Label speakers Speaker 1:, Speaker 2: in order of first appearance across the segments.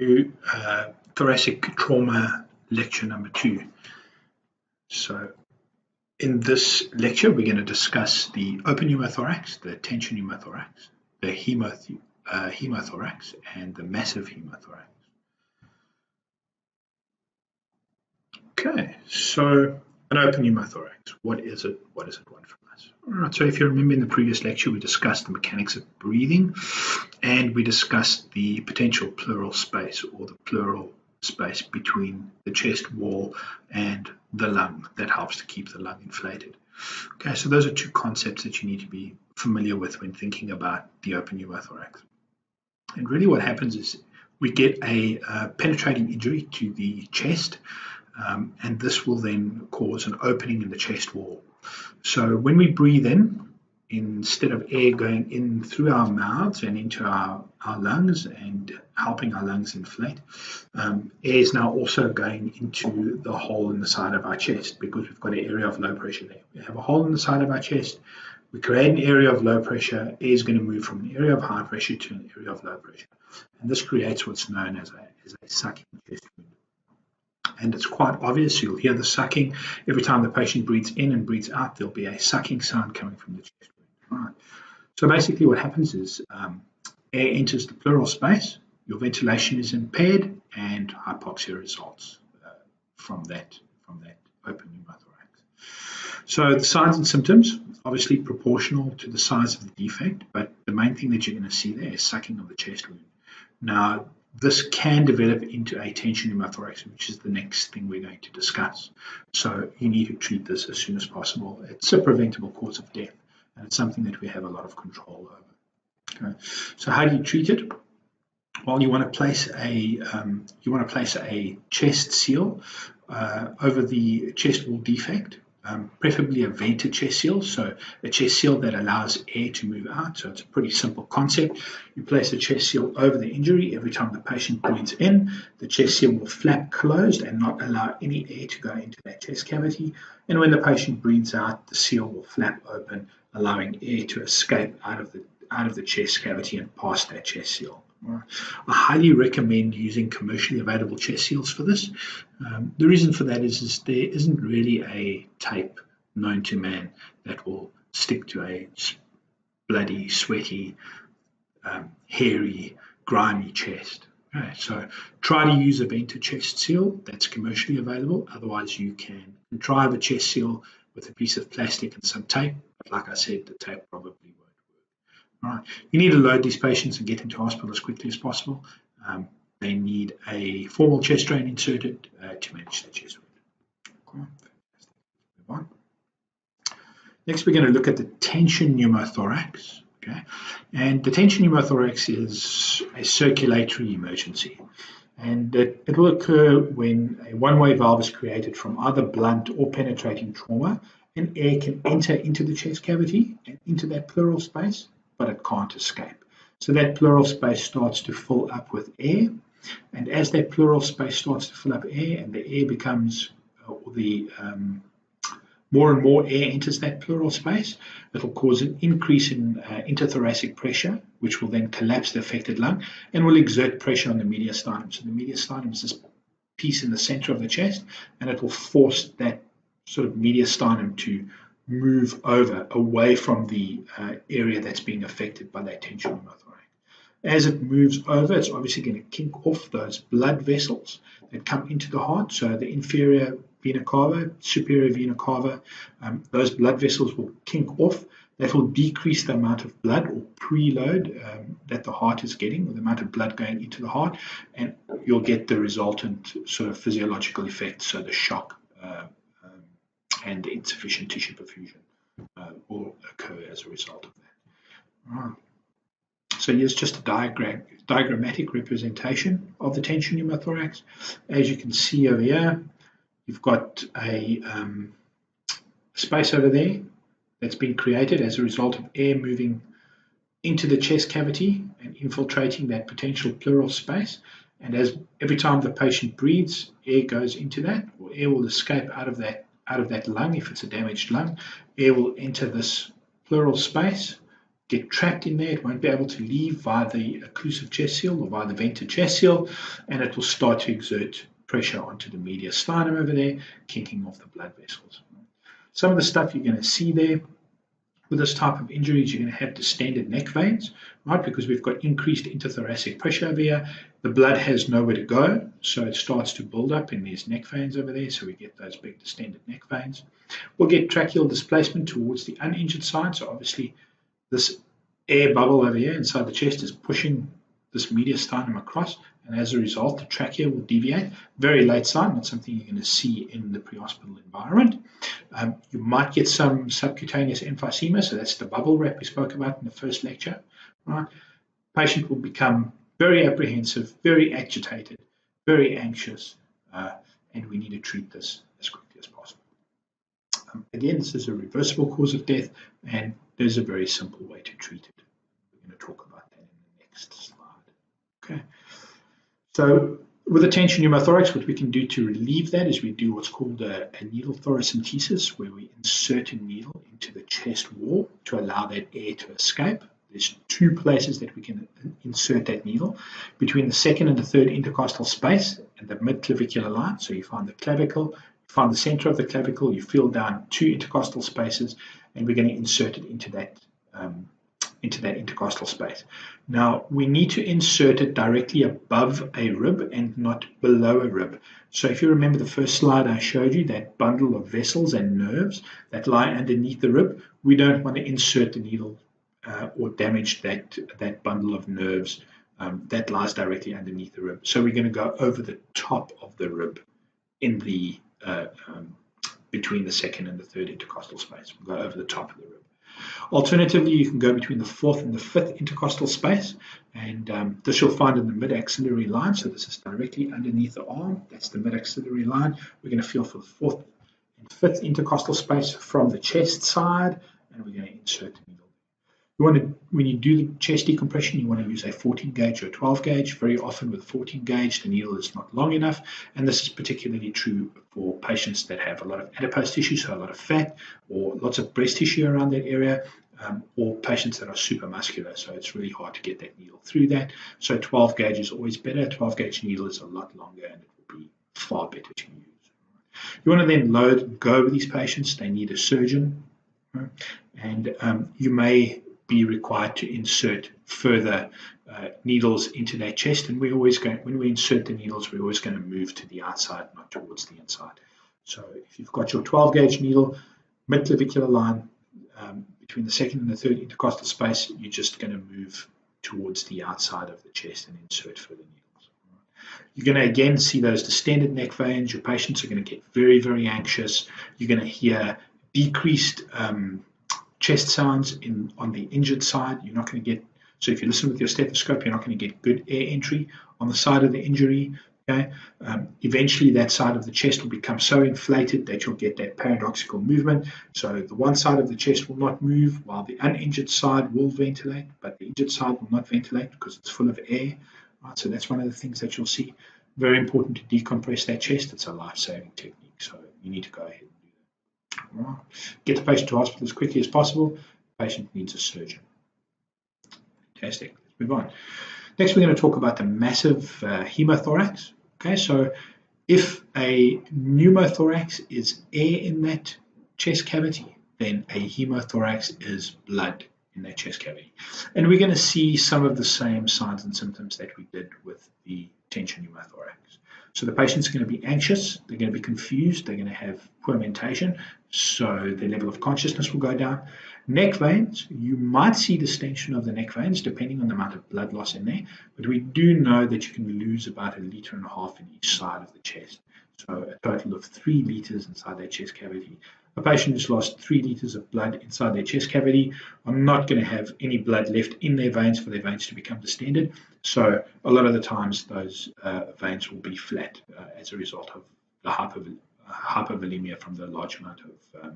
Speaker 1: to thoracic trauma lecture number 2. So in this lecture, we're going to discuss the open pneumothorax, the tension pneumothorax, the hemothorax, and the massive hemothorax. Okay, so an open pneumothorax, what is it? What does it want from us? All right, so if you remember in the previous lecture, we discussed the mechanics of breathing, and we discussed the potential pleural space, or the pleural space between the chest wall and the lung that helps to keep the lung inflated. Okay, so those are two concepts that you need to be familiar with when thinking about the open pneumothorax. And really what happens is we get a penetrating injury to the chest, and this will then cause an opening in the chest wall. So when we breathe in, instead of air going in through our mouths and into our lungs and helping our lungs inflate, air is now also going into the hole in the side of our chest because we've got an area of low pressure there. We have a hole in the side of our chest, we create an area of low pressure, air is going to move from an area of high pressure to an area of low pressure. And this creates what's known as a sucking chest wound. And it's quite obvious, you'll hear the sucking. Every time the patient breathes in and breathes out, there'll be a sucking sound coming from the chest wound. Right. So basically what happens is air enters the pleural space, your ventilation is impaired, and hypoxia results from that open pneumothorax. So the signs and symptoms, obviously proportional to the size of the defect, but the main thing that you're going to see there is sucking of the chest wound. Now, this can develop into a tension pneumothorax, which is the next thing we're going to discuss. So you need to treat this as soon as possible. It's a preventable cause of death, and it's something that we have a lot of control over. Okay. So how do you treat it? Well, you want to place a chest seal over the chest wall defect. Preferably a vented chest seal, so a chest seal that allows air to move out. So it's a pretty simple concept. You place the chest seal over the injury. Every time the patient breathes in, the chest seal will flap closed and not allow any air to go into that chest cavity. And when the patient breathes out, the seal will flap open, allowing air to escape out of the chest cavity and past that chest seal. I highly recommend using commercially available chest seals for this. The reason for that is there isn't really a tape known to man that will stick to a bloody, sweaty, hairy, grimy chest. Okay, so try to use a vented chest seal that's commercially available. Otherwise, you can contrive a chest seal with a piece of plastic and some tape. But like I said, the tape probably won't. Right. You need to load these patients and get them to hospital as quickly as possible. They need a formal chest drain inserted to manage the chest wound. Move on. Next, we're going to look at the tension pneumothorax. Okay, and the tension pneumothorax is a circulatory emergency, and it will occur when a one-way valve is created from either blunt or penetrating trauma, and air can enter into the chest cavity and into that pleural space, but it can't escape. So that pleural space starts to fill up with air, and as that pleural space starts to fill up air and the air becomes, more and more air enters that pleural space, it will cause an increase in interthoracic pressure, which will then collapse the affected lung and will exert pressure on the mediastinum. So the mediastinum is this piece in the center of the chest, and it will force that sort of mediastinum to move over away from the area that's being affected by that tension pneumothorax. As it moves over, it's obviously going to kink off those blood vessels that come into the heart. So the inferior vena cava, superior vena cava, those blood vessels will kink off. That will decrease the amount of blood or preload that the heart is getting, or the amount of blood going into the heart, and you'll get the resultant sort of physiological effects, so the shock and the insufficient tissue perfusion will occur as a result of that. Right. So here's just a diagrammatic representation of the tension pneumothorax. As you can see over here, you've got a space over there that's been created as a result of air moving into the chest cavity and infiltrating that potential pleural space. And as every time the patient breathes, air goes into that, or air will escape out of that lung. If it's a damaged lung, air will enter this pleural space, get trapped in there. It won't be able to leave via the occlusive chest seal or via the vented chest seal, and it will start to exert pressure onto the mediastinum over there, kinking off the blood vessels. Some of the stuff you're going to see there with this type of injuries, you're going to have distended neck veins, right? Because we've got increased interthoracic pressure over here. The blood has nowhere to go, so it starts to build up in these neck veins over there, so we get those big distended neck veins. We'll get tracheal displacement towards the uninjured side, so obviously this air bubble over here inside the chest is pushing this mediastinum across, and as a result, the trachea will deviate. Very late sign, not something you're going to see in the pre-hospital environment. You might get some subcutaneous emphysema, so that's the bubble wrap we spoke about in the first lecture. Right? Patient will become very apprehensive, very agitated, very anxious, and we need to treat this as quickly as possible. Again, this is a reversible cause of death, and there's a very simple way to treat it. We're going to talk about that in the next slide. Okay. So with a tension pneumothorax, what we can do to relieve that is we do what's called a needle thoracentesis, where we insert a needle into the chest wall to allow that air to escape. There's two places that we can insert that needle, between the second and the third intercostal space and the mid-clavicular line. So you find the clavicle, you find the center of the clavicle, you feel down two intercostal spaces, and we're going to insert it into that intercostal space. Now, we need to insert it directly above a rib and not below a rib. So if you remember the first slide I showed you, that bundle of vessels and nerves that lie underneath the rib, we don't want to insert the needle or damage that bundle of nerves that lies directly underneath the rib. So we're going to go over the top of the rib in the between the second and the third intercostal space. We'll go over the top of the rib. Alternatively, you can go between the fourth and the fifth intercostal space, and this you'll find in the mid-axillary line. So this is directly underneath the arm. That's the mid-axillary line. We're going to feel for the fourth and fifth intercostal space from the chest side, and we're going to insert the needle. You want to, when you do the chest decompression, you want to use a 14 gauge or a 12 gauge. Very often with 14 gauge, the needle is not long enough, and this is particularly true for patients that have a lot of adipose tissue, so a lot of fat, or lots of breast tissue around that area, or patients that are supramuscular, so it's really hard to get that needle through that. So 12 gauge is always better. A 12 gauge needle is a lot longer, and it will be far better to use. You want to then load and go with these patients. They need a surgeon, and you may be required to insert further needles into that chest, and we're always going, when we insert the needles, we're always going to move to the outside, not towards the inside. So if you've got your 12 gauge needle, mid-clavicular line, between the second and the third intercostal space, you're just going to move towards the outside of the chest and insert further needles. You're going to again see those distended neck veins. Your patients are going to get very, very anxious. You're going to hear decreased chest sounds on the injured side. You're not going to get, so if you listen with your stethoscope, you're not going to get good air entry on the side of the injury. Okay, eventually that side of the chest will become so inflated that you'll get that paradoxical movement. So the one side of the chest will not move while the uninjured side will ventilate, but the injured side will not ventilate because it's full of air. Right, so that's one of the things that you'll see. Very important to decompress that chest. It's a life-saving technique, so you need to go ahead. Right. Get the patient to hospital as quickly as possible. The patient needs a surgeon. Fantastic. Let's move on. Next, we're going to talk about the massive hemothorax. Okay, so if a pneumothorax is air in that chest cavity, then a hemothorax is blood in that chest cavity. And we're going to see some of the same signs and symptoms that we did with the tension pneumothorax. So the patient's going to be anxious, they're going to be confused, they're going to have poor mentation, so their level of consciousness will go down. Neck veins, you might see distension of the neck veins depending on the amount of blood loss in there, but we do know that you can lose about 1.5 liters in each side of the chest. So a total of 3 liters inside that chest cavity. A patient who's lost 3 liters of blood inside their chest cavity are not going to have any blood left in their veins for their veins to become distended. So a lot of the times those veins will be flat as a result of the hypovolemia from the large amount of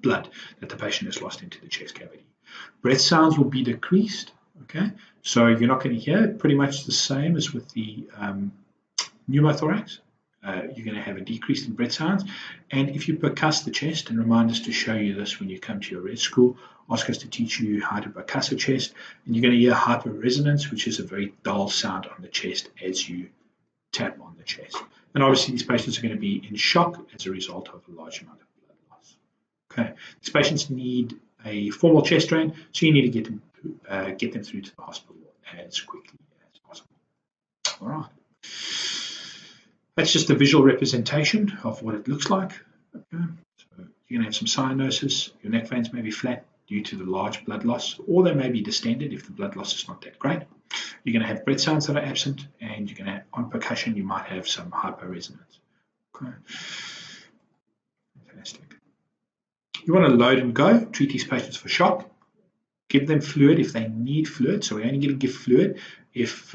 Speaker 1: blood that the patient has lost into the chest cavity. Breath sounds will be decreased. Okay, so you're not going to hear pretty much the same as with the pneumothorax. you're going to have a decrease in breath sounds. And if you percuss the chest, and remind us to show you this when you come to your red school, ask us to teach you how to percuss a chest, and you're going to hear hyperresonance, which is a very dull sound on the chest as you tap on the chest. And obviously these patients are going to be in shock as a result of a large amount of blood loss. Okay, these patients need a formal chest drain, so you need to get them through to the hospital as quickly as possible. All right. That's just a visual representation of what it looks like. Okay. So you're going to have some cyanosis. Your neck veins may be flat due to the large blood loss, or they may be distended if the blood loss is not that great. You're going to have breath sounds that are absent, and you're going to have, on percussion, you might have some hyperresonance. Okay. Fantastic. You want to load and go, treat these patients for shock, give them fluid if they need fluid. So we're only going to give fluid if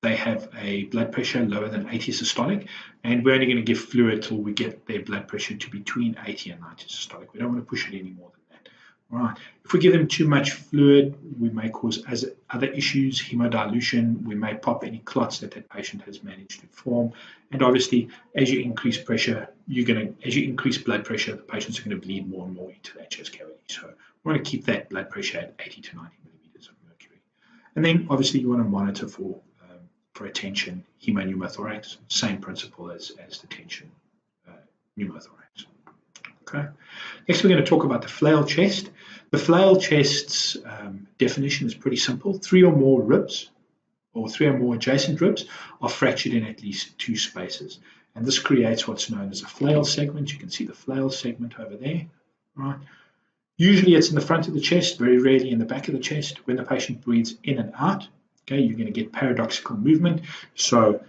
Speaker 1: they have a blood pressure lower than 80 systolic, and we're only going to give fluid till we get their blood pressure to between 80 and 90 systolic. We don't want to push it any more than that. All right. If we give them too much fluid, we may cause other issues, hemodilution. We may pop any clots that patient has managed to form. And obviously, as you increase pressure, as you increase blood pressure, the patients are going to bleed more and more into that chest cavity. So we want to keep that blood pressure at 80 to 90 millimeters of mercury. And then obviously you want to monitor for attention hemopneumothorax, same principle as the tension pneumothorax. Okay. Next, we're going to talk about the flail chest. The flail chest's definition is pretty simple. 3 or more ribs, or 3 or more adjacent ribs, are fractured in at least 2 spaces. And this creates what's known as a flail segment. You can see the flail segment over there. Right. Usually it's in the front of the chest, very rarely in the back of the chest. When the patient breathes in and out, okay, you're going to get paradoxical movement. So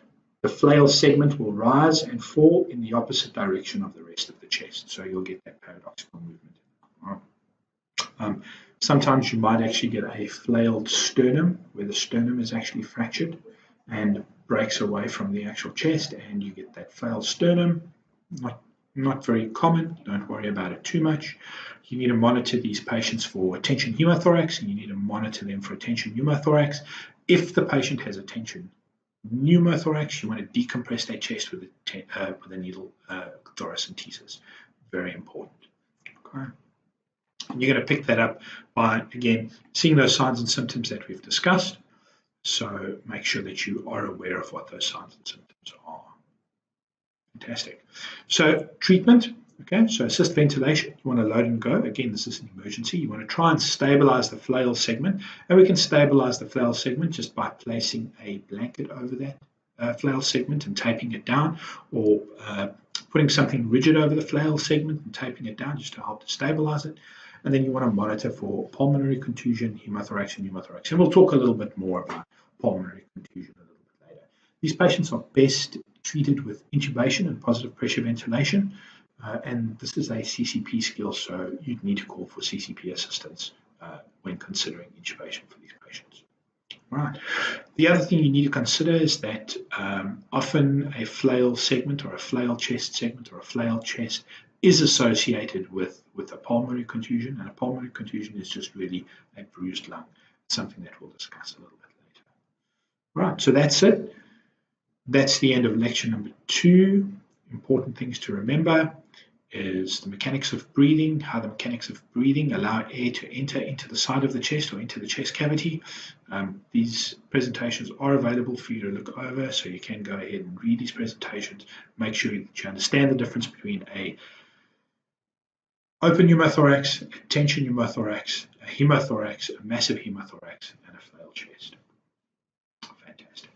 Speaker 1: the flail segment will rise and fall in the opposite direction of the rest of the chest. So you'll get that paradoxical movement. Sometimes you might actually get a flailed sternum, where the sternum is actually fractured and breaks away from the actual chest, and you get that flailed sternum. Not very common. Don't worry about it too much. You need to monitor these patients for tension pneumothorax, and you need to monitor them for tension pneumothorax. If the patient has a tension pneumothorax, you want to decompress their chest with a needle thoracentesis. Very important. Okay. And you're going to pick that up by, again, seeing those signs and symptoms that we've discussed. So make sure that you are aware of what those signs and symptoms are. Fantastic. So treatment, okay, so assist ventilation. You want to load and go. Again, this is an emergency. You want to try and stabilize the flail segment. And we can stabilize the flail segment just by placing a blanket over that flail segment and taping it down, or putting something rigid over the flail segment and taping it down just to help to stabilize it. And then you want to monitor for pulmonary contusion, hemothorax, and pneumothorax. And we'll talk a little bit more about pulmonary contusion a little bit later. These patients are best treated with intubation and positive pressure ventilation. And this is a CCP skill, so you'd need to call for CCP assistance when considering intubation for these patients. Right. The other thing you need to consider is that often a flail segment or a flail chest segment or a flail chest is associated with a pulmonary contusion, and a pulmonary contusion is just really a bruised lung. It's something that we'll discuss a little bit later. Right, so that's it. That's the end of lecture number 2. Important things to remember is the mechanics of breathing, how the mechanics of breathing allow air to enter into the side of the chest or into the chest cavity. These presentations are available for you to look over, so you can go ahead and read these presentations. Make sure that you understand the difference between a open pneumothorax, a tension pneumothorax, a hemothorax, a massive hemothorax, and a flail chest. Fantastic.